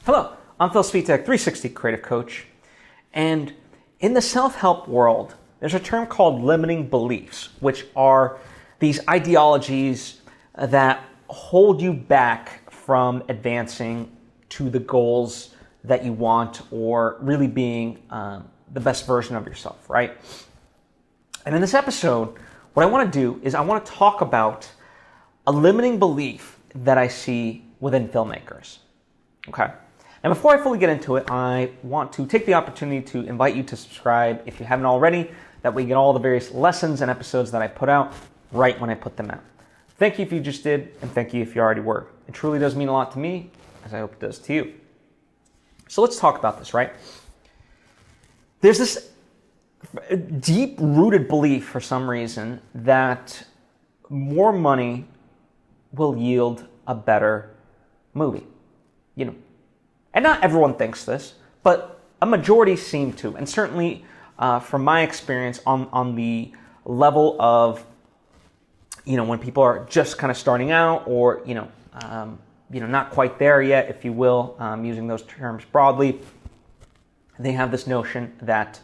Hello, I'm Svitek, 360 Creative Coach, and in the self-help world, there's a term called limiting beliefs, which are these ideologies that hold you back from advancing to the goals that you want or really being the best version of yourself, right? And in this episode, what I want to do is I want to talk about a limiting belief that I see within filmmakers, okay? And before I fully get into it, I want to take the opportunity to invite you to subscribe if you haven't already. That way you get all the various lessons and episodes that I put out right when I put them out. Thank you if you just did, and thank you if you already were. It truly does mean a lot to me, as I hope it does to you. So let's talk about this, right? There's this deep-rooted belief for some reason that more money will yield a better movie. You know, and not everyone thinks this, but a majority seem to. And certainly, from my experience on the level of, when people are just kind of starting out or, not quite there yet, if you will, using those terms broadly, they have this notion that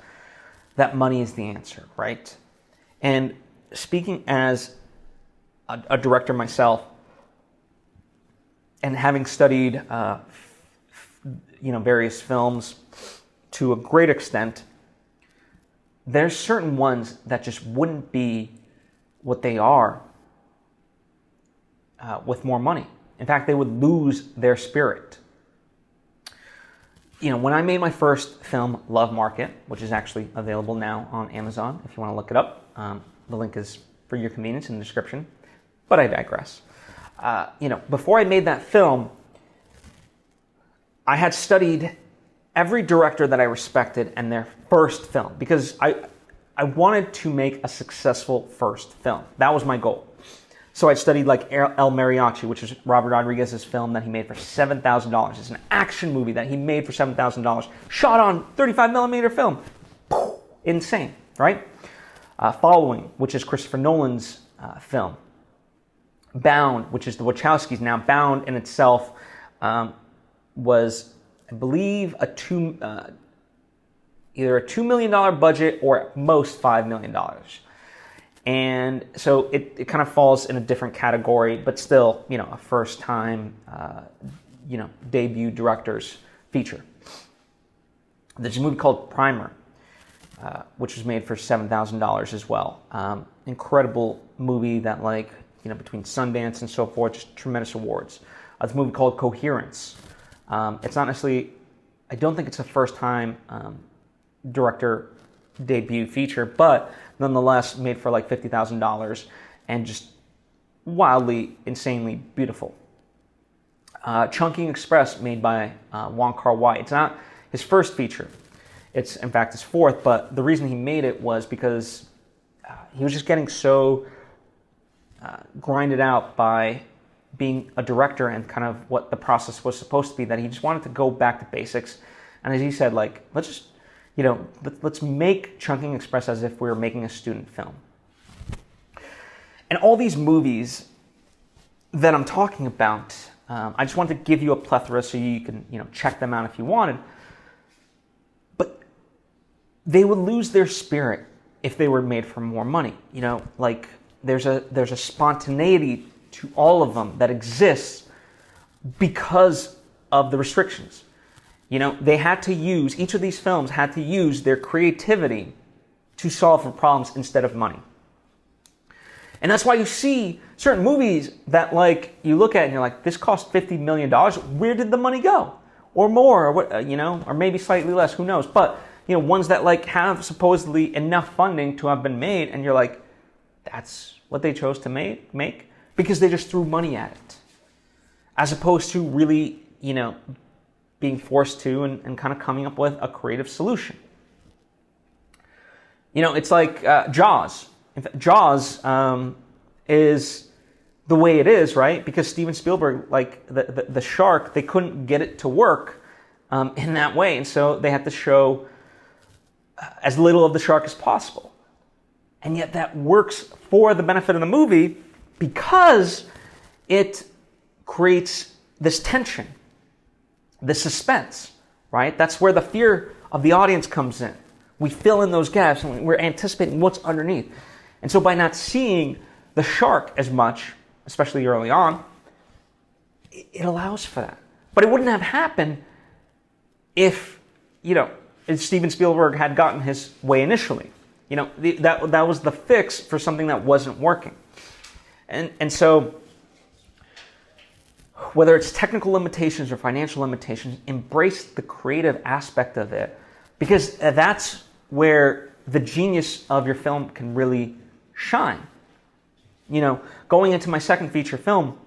money is the answer, right? And speaking as a director myself, and having studied various films to a great extent, there's certain ones that just wouldn't be what they are with more money. In fact, they would lose their spirit. When I made my first film, Love Market, which is actually available now on Amazon, if you want to look it up, the link is for your convenience in the description, but I digress. Before I made that film, I had studied every director that I respected and their first film because I wanted to make a successful first film. That was my goal. So I studied like El Mariachi, which is Robert Rodriguez's film that he made for $7,000. It's an action movie that he made for $7,000, shot on 35 millimeter film. Insane, right? Following, which is Christopher Nolan's film. Bound, which is the Wachowskis. Now, Bound in itself was, I believe, either a $2 million budget or at most $5 million. And so it kind of falls in a different category, but still, a first time, debut director's feature. There's a movie called Primer, which was made for $7,000 as well. Incredible movie that between Sundance and so forth, just tremendous awards. There's a movie called Coherence. It's not necessarily, I don't think it's a first time director debut feature, but nonetheless made for like $50,000 and just wildly, insanely beautiful. Chungking Express, made by kar-wai. It's not his first feature. It's in fact his fourth, but the reason he made it was because he was just getting so grinded out by being a director and kind of what the process was supposed to be that he just wanted to go back to basics. And as he said, let's make Chungking Express as if we were making a student film. And all these movies that I'm talking about, I just wanted to give you a plethora so you can, check them out if you wanted. But they would lose their spirit if they were made for more money. There's a spontaneity to all of them that exists because of the restrictions. They had to use, each of these films had to use their creativity to solve for problems instead of money. And that's why you see certain movies that you look at and you're like, this cost $50 million. Where did the money go? Or more, or what, or maybe slightly less, who knows? But, ones that have supposedly enough funding to have been made and you're like, that's what they chose to make because they just threw money at it. As opposed to really, being forced to and kind of coming up with a creative solution. It's like Jaws. In fact, Jaws is the way it is, right? Because Steven Spielberg, the shark, they couldn't get it to work in that way. And so they had to show as little of the shark as possible. And yet that works for the benefit of the movie because it creates this tension. the suspense, right? That's where the fear of the audience comes in. We fill in those gaps and we're anticipating what's underneath. And so by not seeing the shark as much, especially early on, it allows for that. But it wouldn't have happened if Steven Spielberg had gotten his way initially. That was the fix for something that wasn't working. And so whether it's technical limitations or financial limitations, embrace the creative aspect of it, because that's where the genius of your film can really shine. Going into my second feature film,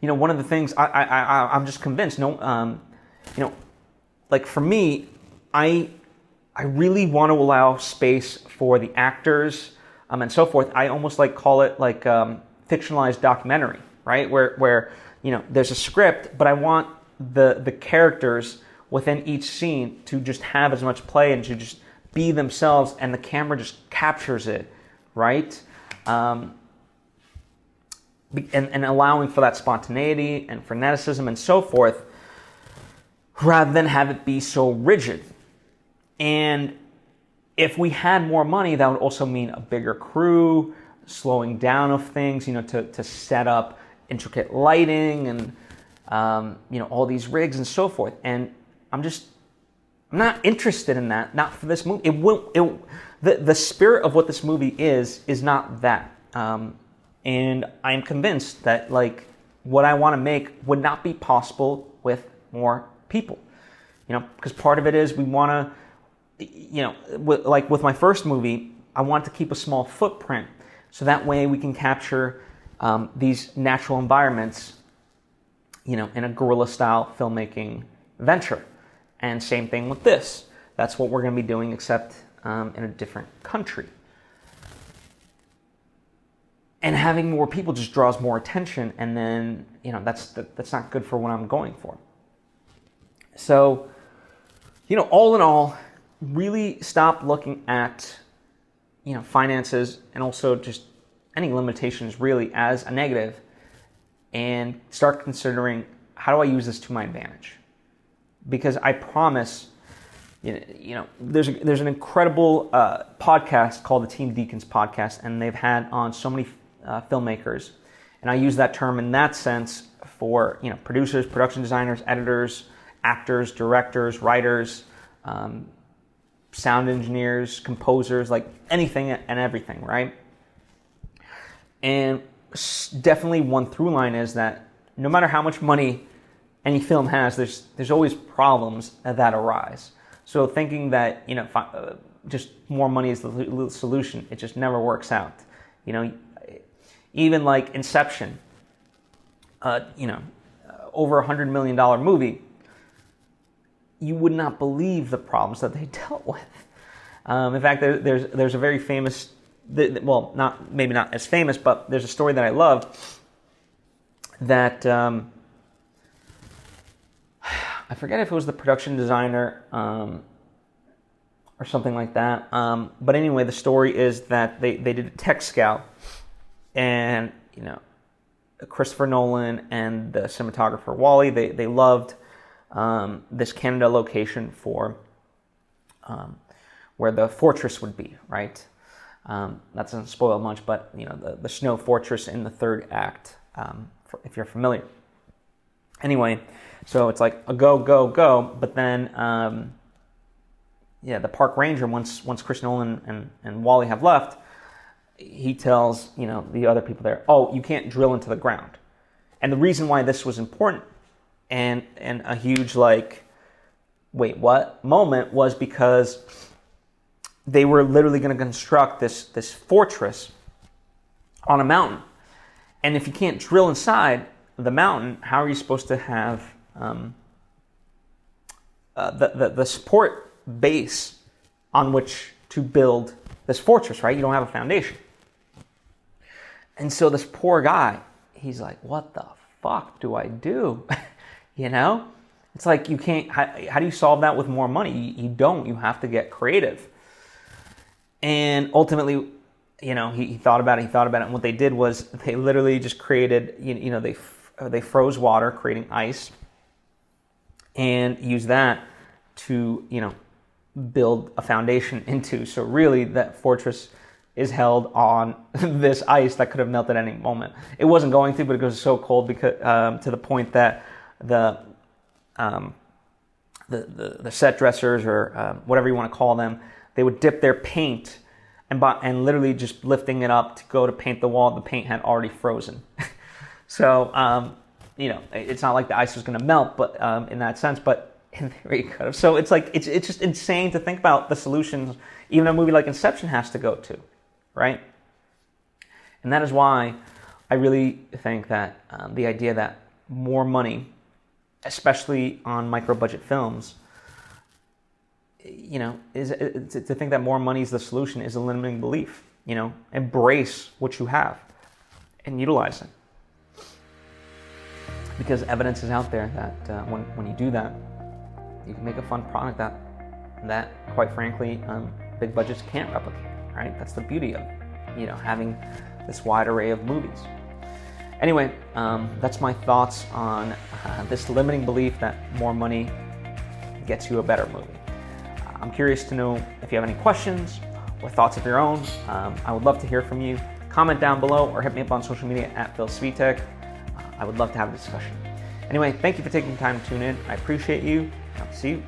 one of the things I'm just convinced, like for me, I really want to allow space for the actors and so forth. I almost call it fictionalized documentary, right? Where there's a script, but I want the characters within each scene to just have as much play and to just be themselves, and the camera just captures it, right? And allowing for that spontaneity and freneticism and so forth, rather than have it be so rigid. And if we had more money, that would also mean a bigger crew, slowing down of things, to set up intricate lighting and all these rigs and so forth. And I'm not interested in that. Not for this movie. The spirit of what this movie is not that. And I'm convinced that what I want to make would not be possible with more people. Because part of it is we want to, with my first movie, I want to keep a small footprint so that way we can capture these natural environments, in a guerrilla-style filmmaking venture. And same thing with this. That's what we're going to be doing, except in a different country. And having more people just draws more attention, and then that's not good for what I'm going for. So, all in all, really stop looking at finances and also just any limitations really as a negative, and start considering, how do I use this to my advantage? Because I promise, there's an incredible podcast called the Team Deacons podcast, and they've had on so many filmmakers, and I use that term in that sense for producers, production designers, editors, actors, directors, writers, sound engineers, composers, anything and everything, right? And definitely one through line is that no matter how much money any film has, there's always problems that arise. So thinking that just more money is the solution, it just never works out. Even like Inception, over $100 million movie, you would not believe the problems that they dealt with. In fact, there's a very famous, maybe not as famous, but there's a story that I love that I forget if it was the production designer or something like that. But anyway, the story is that they did a tech scout, and Christopher Nolan and the cinematographer Wally, they loved this Canada location for where the fortress would be, right? That doesn't spoil much, but the snow fortress in the third act, if you're familiar. Anyway, so it's like a go, but then the park ranger, once Chris Nolan and Wally have left, he tells the other people there, oh, you can't drill into the ground. And the reason why this was important and a huge wait, what moment was because they were literally going to construct this fortress on a mountain. And if you can't drill inside the mountain, how are you supposed to have the support base on which to build this fortress, right? You don't have a foundation. And so this poor guy, he's like, what the fuck do I do? It's like, you can't, how do you solve that with more money? You don't, you have to get creative. And ultimately, he thought about it, and what they did was they literally just created, they froze water, creating ice, and use that to, build a foundation into. So really that fortress is held on this ice that could have melted at any moment. It wasn't going to, but it was so cold because to the point that the set dressers, or whatever you want to call them, they would dip their paint and literally just lifting it up to go to paint the wall. The paint had already frozen. So it's not like the ice was going to melt, but in that sense, but in theory it could have. So it's like it's just insane to think about the solutions even a movie like Inception has to go to, right? And that is why I really think that the idea that more money, especially on micro-budget films, is to think that more money is the solution is a limiting belief. Embrace what you have and utilize it, because evidence is out there that when you do that, you can make a fun product that quite frankly big budgets can't replicate. Right? That's the beauty of having this wide array of movies. Anyway, that's my thoughts on this limiting belief that more money gets you a better movie. I'm curious to know if you have any questions or thoughts of your own. I would love to hear from you. Comment down below or hit me up on social media at Svitek. I would love to have a discussion. Anyway, thank you for taking the time to tune in. I appreciate you. I'll see you